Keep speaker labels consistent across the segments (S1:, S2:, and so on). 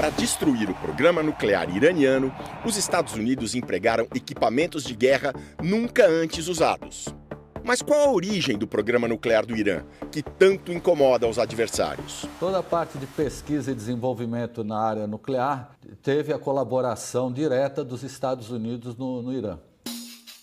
S1: Para destruir o programa nuclear iraniano, os Estados Unidos empregaram equipamentos de guerra nunca antes usados. Mas qual a origem do programa nuclear do Irã, que tanto incomoda os adversários?
S2: Toda a parte de pesquisa e desenvolvimento na área nuclear teve a colaboração direta dos Estados Unidos no Irã.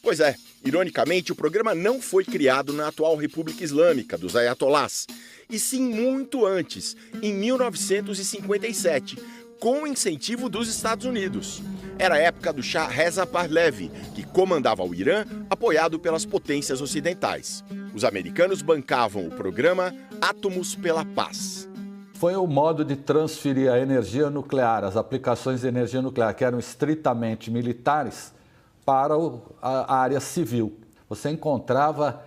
S1: Pois é, ironicamente, o programa não foi criado na atual República Islâmica dos Ayatollahs, e sim muito antes, em 1957, com o incentivo dos Estados Unidos. Era a época do Shah Reza Pahlavi, que comandava o Irã, apoiado pelas potências ocidentais. Os americanos bancavam o programa Átomos pela Paz.
S2: Foi o modo de transferir a energia nuclear, as aplicações de energia nuclear, que eram estritamente militares, para a área civil. Você encontrava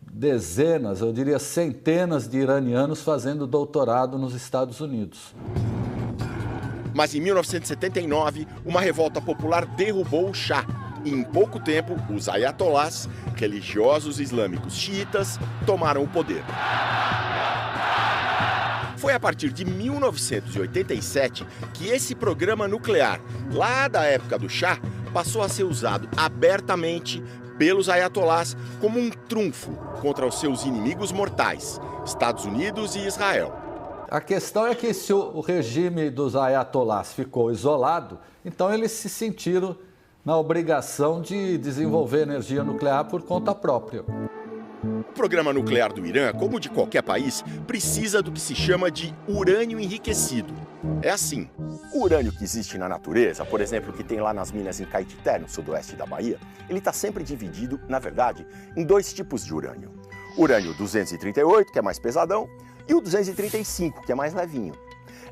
S2: dezenas, eu diria centenas de iranianos fazendo doutorado nos Estados Unidos.
S1: Mas em 1979, uma revolta popular derrubou o Shah. E em pouco tempo, os Ayatollahs, religiosos islâmicos xiitas, tomaram o poder. Foi a partir de 1987 que esse programa nuclear, lá da época do Shah, passou a ser usado abertamente pelos Ayatollahs como um trunfo contra os seus inimigos mortais, Estados Unidos e Israel.
S2: A questão é que se o regime dos Ayatollahs ficou isolado, então eles se sentiram na obrigação de desenvolver energia nuclear por conta própria.
S1: O programa nuclear do Irã, como o de qualquer país, precisa do que se chama de urânio enriquecido. É assim, o urânio que existe na natureza, por exemplo, que tem lá nas minas em Caetité, no sudoeste da Bahia, ele está sempre dividido, na verdade, em dois tipos de urânio. Urânio 238, que é mais pesadão, e o 235, que é mais levinho.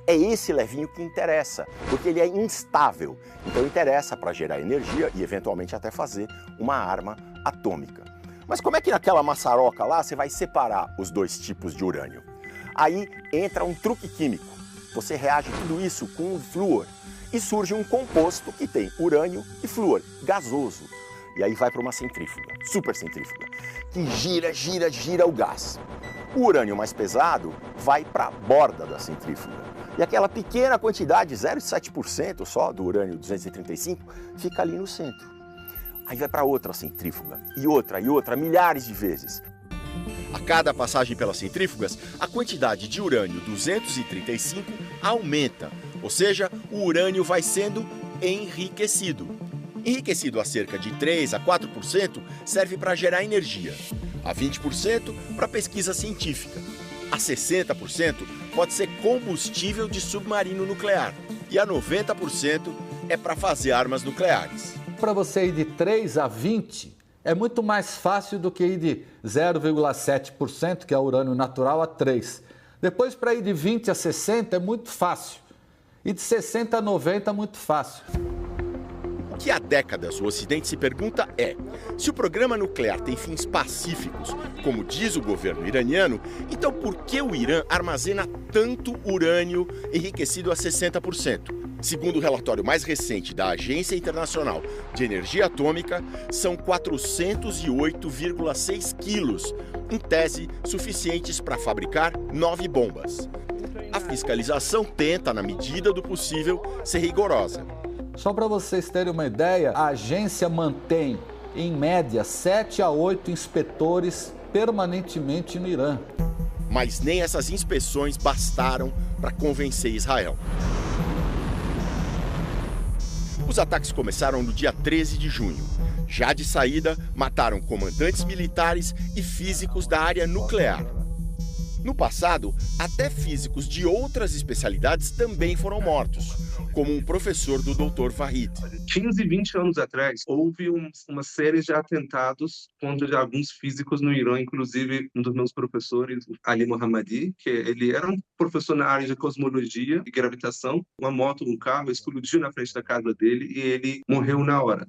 S1: É esse levinho que interessa, porque ele é instável. Então interessa para gerar energia e eventualmente até fazer uma arma atômica. Mas como é que naquela maçaroca lá você vai separar os dois tipos de urânio? Aí entra um truque químico. Você reage tudo isso com um flúor e surge um composto que tem urânio e flúor, gasoso. E aí vai para uma centrífuga, super centrífuga, que gira o gás. O urânio mais pesado vai para a borda da centrífuga. E aquela pequena quantidade, 0,7% só do urânio 235, fica ali no centro. Aí vai para outra centrífuga, e outra, milhares de vezes. A cada passagem pelas centrífugas, a quantidade de urânio 235 aumenta, ou seja, o urânio vai sendo enriquecido. Enriquecido a cerca de 3 a 4% serve para gerar energia, a 20% para pesquisa científica, a 60% pode ser combustível de submarino nuclear e a 90% é para fazer armas nucleares.
S2: Para você ir de 3 a 20 é muito mais fácil do que ir de 0,7%, que é o urânio natural, a 3%. Depois, para ir de 20 a 60 é muito fácil. E de 60 a 90 é muito fácil.
S1: O que há décadas o Ocidente se pergunta é: se o programa nuclear tem fins pacíficos, como diz o governo iraniano, então por que o Irã armazena tanto urânio enriquecido a 60%? Segundo o relatório mais recente da Agência Internacional de Energia Atômica, são 408,6 quilos, em tese suficientes para fabricar 9 bombas. A fiscalização tenta, na medida do possível, ser rigorosa.
S2: Só para vocês terem uma ideia, a agência mantém, em média, 7 a 8 inspetores permanentemente no Irã.
S1: Mas nem essas inspeções bastaram para convencer Israel. Os ataques começaram no dia 13 de junho. Já de saída, mataram comandantes militares e físicos da área nuclear. No passado, até físicos de outras especialidades também foram mortos, como um professor do Dr. Vahid.
S3: 15, 20 anos atrás, houve uma série de atentados contra alguns físicos no Irã, inclusive um dos meus professores, Ali Mohammadi, que ele era um professor na área de cosmologia e gravitação. Uma moto, um carro, explodiu na frente da casa dele e ele morreu na hora.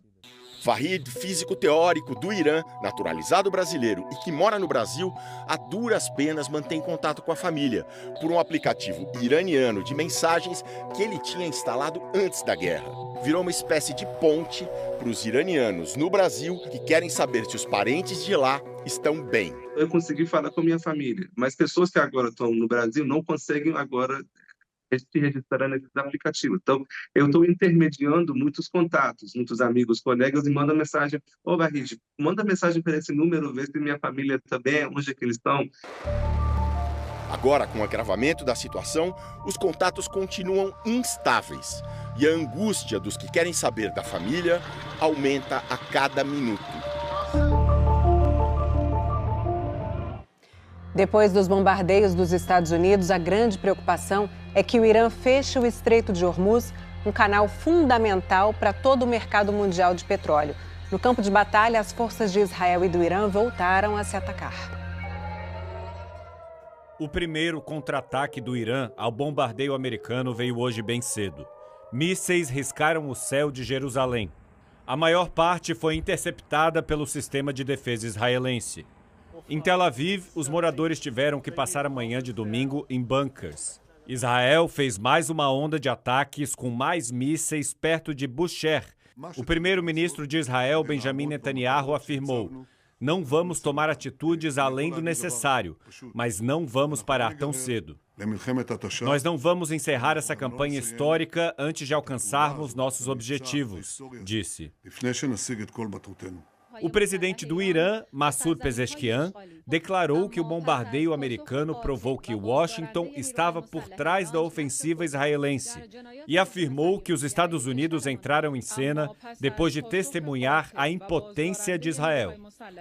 S1: Vahid, físico teórico do Irã, naturalizado brasileiro e que mora no Brasil, a duras penas mantém contato com a família por um aplicativo iraniano de mensagens que ele tinha instalado antes da guerra. Virou uma espécie de ponte para os iranianos no Brasil que querem saber se os parentes de lá estão bem.
S3: Eu consegui falar com a minha família, mas pessoas que agora estão no Brasil não conseguem agora se registrar nesses aplicativos. Então, eu estou intermediando muitos contatos, muitos amigos, colegas, e mando mensagem: ô Barrige, manda mensagem para esse número, ver se minha família também, onde é que eles estão.
S1: Agora, com o agravamento da situação, os contatos continuam instáveis e a angústia dos que querem saber da família aumenta a cada minuto.
S4: Depois dos bombardeios dos Estados Unidos, a grande preocupação é que o Irã feche o Estreito de Hormuz, um canal fundamental para todo o mercado mundial de petróleo. No campo de batalha, as forças de Israel e do Irã voltaram a se atacar.
S5: O primeiro contra-ataque do Irã ao bombardeio americano veio hoje bem cedo. Mísseis riscaram o céu de Jerusalém. A maior parte foi interceptada pelo sistema de defesa israelense. Em Tel Aviv, os moradores tiveram que passar a manhã de domingo em bunkers. Israel fez mais uma onda de ataques com mais mísseis perto de Bushehr. O primeiro-ministro de Israel, Benjamin Netanyahu, afirmou: não vamos tomar atitudes além do necessário, mas não vamos parar tão cedo. Nós não vamos encerrar essa campanha histórica antes de alcançarmos nossos objetivos, disse. O presidente do Irã, Massoud Pezeshkian, declarou que o bombardeio americano provou que Washington estava por trás da ofensiva israelense e afirmou que os Estados Unidos entraram em cena depois de testemunhar a impotência de Israel.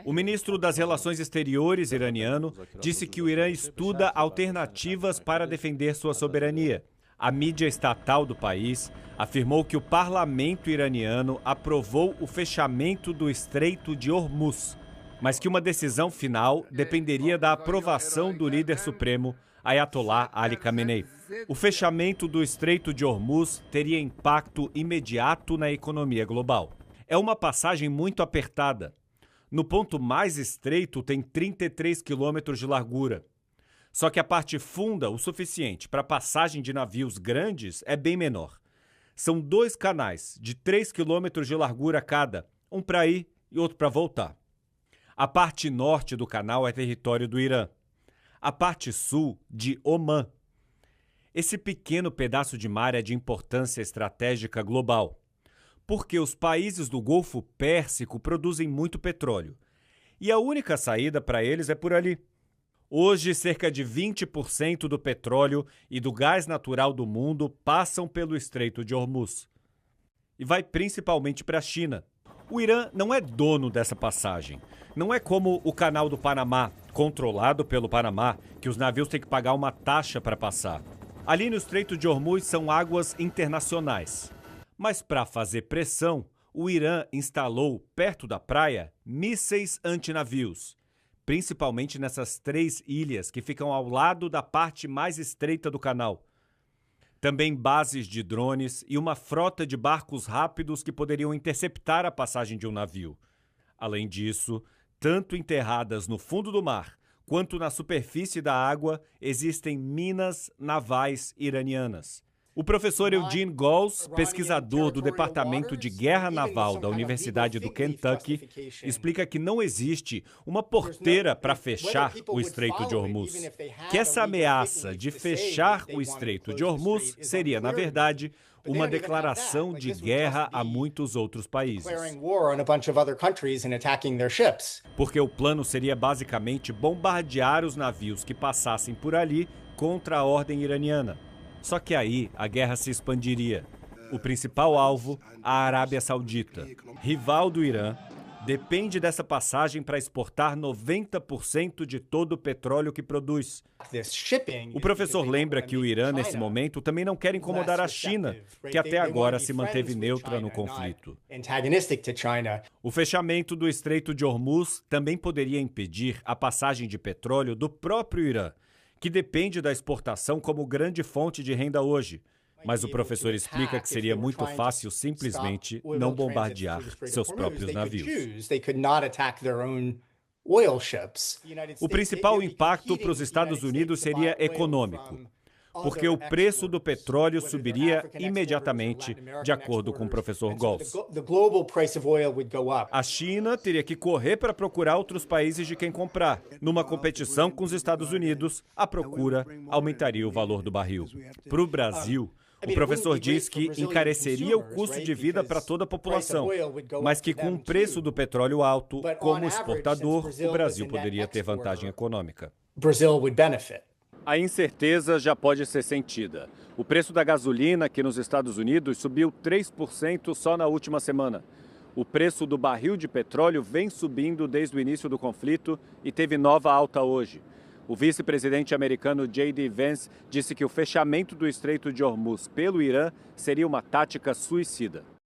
S5: O ministro das Relações Exteriores iraniano disse que o Irã estuda alternativas para defender sua soberania. A mídia estatal do país afirmou que o parlamento iraniano aprovou o fechamento do Estreito de Hormuz, mas que uma decisão final dependeria da aprovação do líder supremo, Ayatollah Ali Khamenei. O fechamento do Estreito de Hormuz teria impacto imediato na economia global. É uma passagem muito apertada. No ponto mais estreito tem 33 quilômetros de largura. Só que a parte funda o suficiente para passagem de navios grandes é bem menor. São 2 canais de 3 quilômetros de largura cada, um para ir e outro para voltar. A parte norte do canal é território do Irã. A parte sul, de Omã. Esse pequeno pedaço de mar é de importância estratégica global, porque os países do Golfo Pérsico produzem muito petróleo. E a única saída para eles é por ali. Hoje, cerca de 20% do petróleo e do gás natural do mundo passam pelo Estreito de Hormuz. E vai principalmente para a China. O Irã não é dono dessa passagem. Não é como o Canal do Panamá, controlado pelo Panamá, que os navios têm que pagar uma taxa para passar. Ali no Estreito de Hormuz são águas internacionais. Mas para fazer pressão, o Irã instalou, perto da praia, mísseis antinavios, principalmente nessas 3 ilhas que ficam ao lado da parte mais estreita do canal. Também bases de drones e uma frota de barcos rápidos que poderiam interceptar a passagem de um navio. Além disso, tanto enterradas no fundo do mar quanto na superfície da água, existem minas navais iranianas. O professor Eugene Gauss, pesquisador do Departamento de Guerra Naval da Universidade do Kentucky, explica que não existe uma porteira para fechar o Estreito de Hormuz. Que essa ameaça de fechar o Estreito de Hormuz seria, na verdade, uma declaração de guerra a muitos outros países. Porque o plano seria basicamente bombardear os navios que passassem por ali contra a ordem iraniana. Só que aí a guerra se expandiria. O principal alvo, a Arábia Saudita, rival do Irã, depende dessa passagem para exportar 90% de todo o petróleo que produz. O professor lembra que o Irã, nesse momento, também não quer incomodar a China, que até agora se manteve neutra no conflito. O fechamento do Estreito de Hormuz também poderia impedir a passagem de petróleo do próprio Irã, que depende da exportação como grande fonte de renda hoje. Mas o professor explica que seria muito fácil simplesmente não bombardear seus próprios navios. O principal impacto para os Estados Unidos seria econômico. porque o preço do petróleo subiria imediatamente, de acordo com o professor Gols. A China teria que correr para procurar outros países de quem comprar. Numa competição com os Estados Unidos, a procura aumentaria o valor do barril. Para o Brasil, o professor diz que encareceria o custo de vida para toda a população, mas que com o preço do petróleo alto, como exportador, o Brasil poderia ter vantagem econômica. A incerteza já pode ser sentida. O preço da gasolina aqui nos Estados Unidos subiu 3% só na última semana. O preço do barril de petróleo vem subindo desde o início do conflito e teve nova alta hoje. O vice-presidente americano J.D. Vance disse que o fechamento do Estreito de Hormuz pelo Irã seria uma tática suicida.